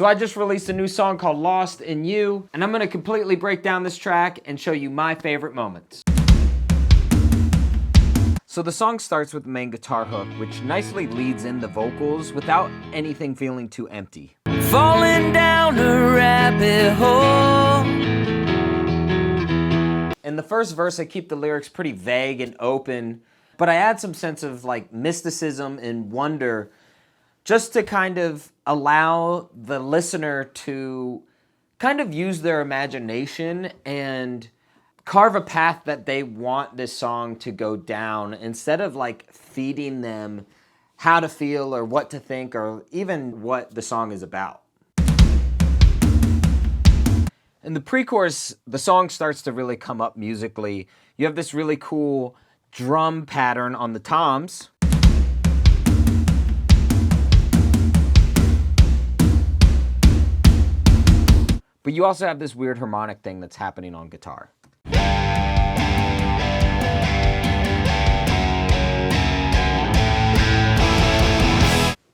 So I just released a new song called Lost in You, and I'm gonna completely break down this track and show you my favorite moments. So the song starts with the main guitar hook, which nicely leads in the vocals without anything feeling too empty. Falling down a rabbit hole. In the first verse, I keep the lyrics pretty vague and open, but I add some sense of like mysticism and wonder just to kind of allow the listener to kind of use their imagination and carve a path that they want this song to go down instead of like feeding them how to feel or what to think or even what the song is about. In the pre-chorus, the song starts to really come up musically. You have this really cool drum pattern on the toms. But you also have this weird harmonic thing that's happening on guitar.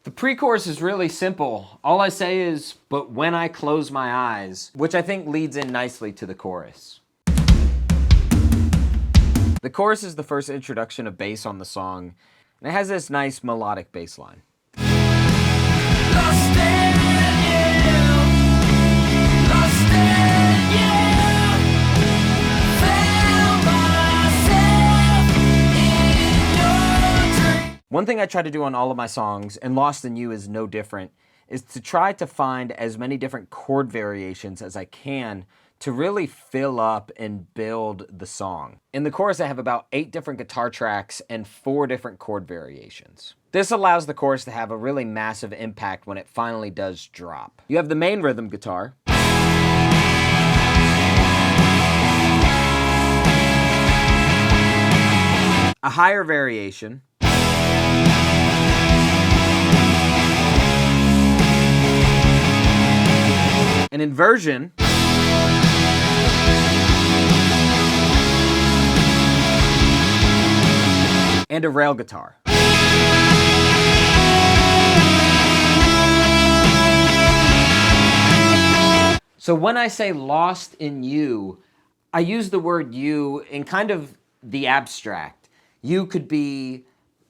The pre-chorus is really simple. All I say is, "But when I close my eyes," which I think leads in nicely to the chorus. The chorus is the first introduction of bass on the song, and it has this nice melodic bass line. One thing I try to do on all of my songs, and Lost in You is no different, is to try to find as many different chord variations as I can to really fill up and build the song. In the chorus, I have about 8 different guitar tracks and 4 different chord variations. This allows the chorus to have a really massive impact when it finally does drop. You have the main rhythm guitar. A higher variation. An inversion. And a rail guitar. So when I say lost in you, I use the word you in kind of the abstract. You could be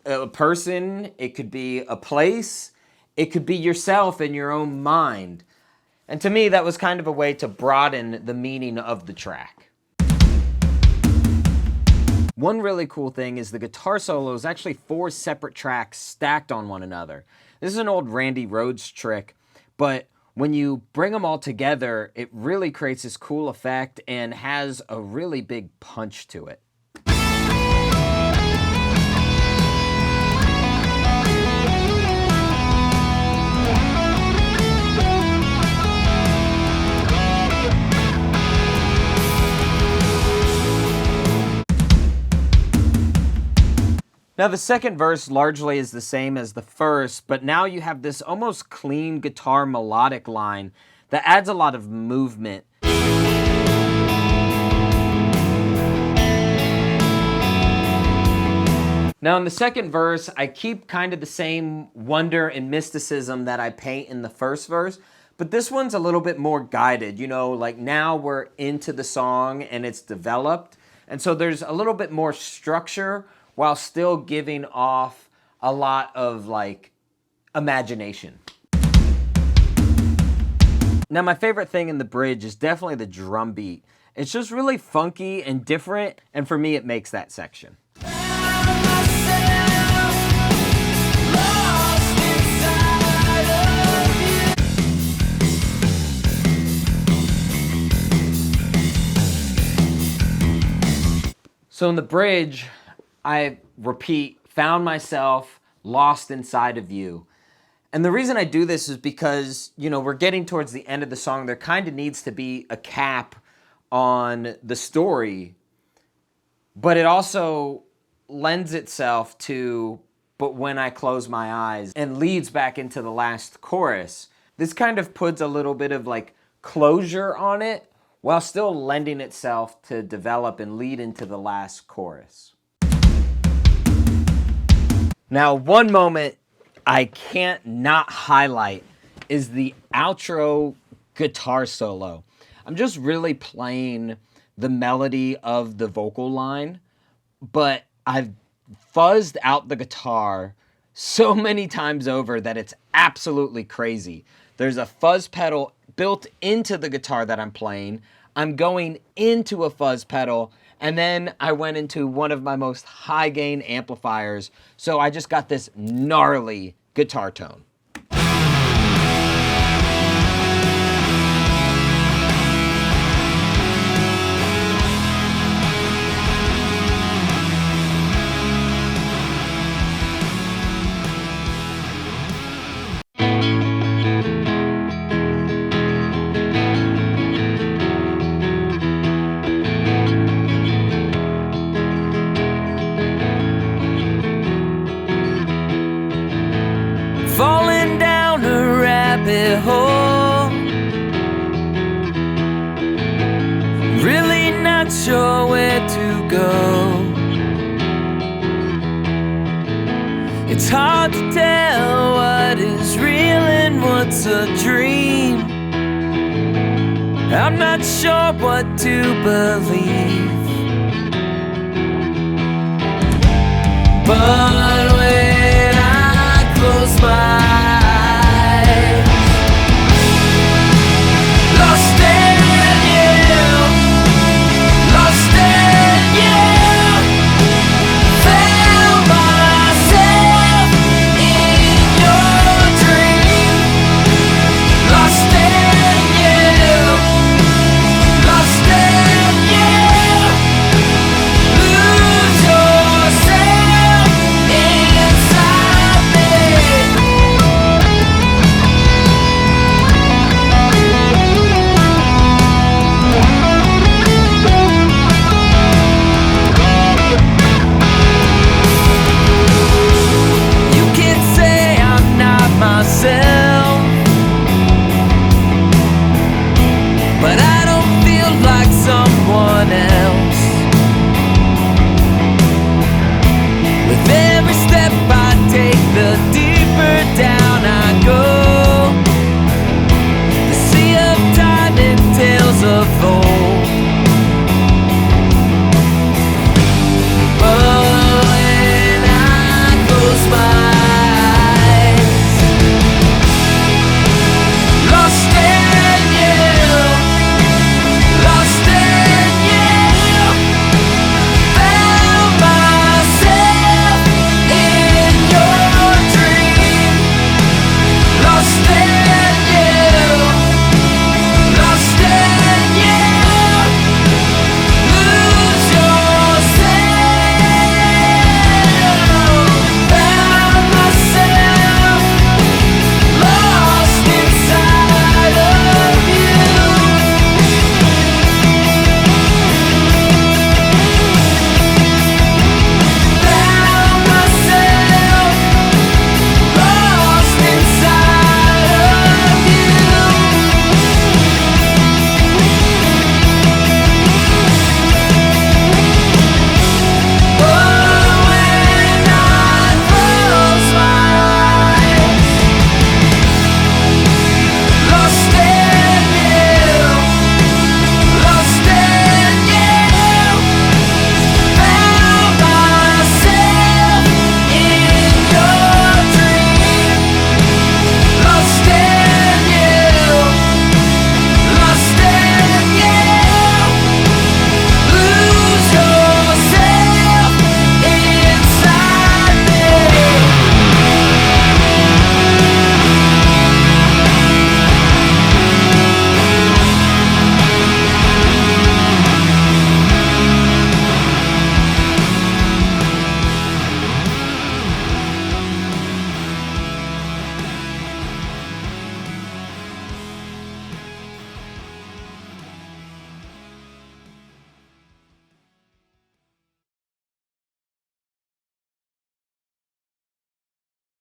a person, it could be a place, it could be yourself in your own mind. And to me, that was kind of a way to broaden the meaning of the track. One really cool thing is the guitar solo is actually 4 separate tracks stacked on one another. This is an old Randy Rhoads trick, but when you bring them all together, it really creates this cool effect and has a really big punch to it. Now the second verse largely is the same as the first, but now you have this almost clean guitar melodic line that adds a lot of movement. Now in the second verse, I keep kind of the same wonder and mysticism that I paint in the first verse, but this one's a little bit more guided. You know, like now we're into the song and it's developed, and so there's a little bit more structure while still giving off a lot of like imagination. Now my favorite thing in the bridge is definitely the drum beat. It's just really funky and different, and for me it makes that section. So in the bridge, I repeat, found myself lost inside of you. And the reason I do this is because, you know, we're getting towards the end of the song. There kind of needs to be a cap on the story, but it also lends itself to, "But when I close my eyes," and leads back into the last chorus. This kind of puts a little bit of like closure on it while still lending itself to develop and lead into the last chorus. Now, one moment I can't not highlight is the outro guitar solo. I'm just really playing the melody of the vocal line, but I've fuzzed out the guitar so many times over that it's absolutely crazy. There's a fuzz pedal built into the guitar that I'm playing. I'm going into a fuzz pedal, and then I went into one of my most high gain amplifiers, so I just got this gnarly guitar tone. Falling down a rabbit hole, really not sure where to go. It's hard to tell what is real and what's a dream. I'm not sure what to believe, but when I close my eyes, lost in you, lost in you, found myself in your dream. Lost in you, lost in you, lose yourself inside me. You can say I'm not myself,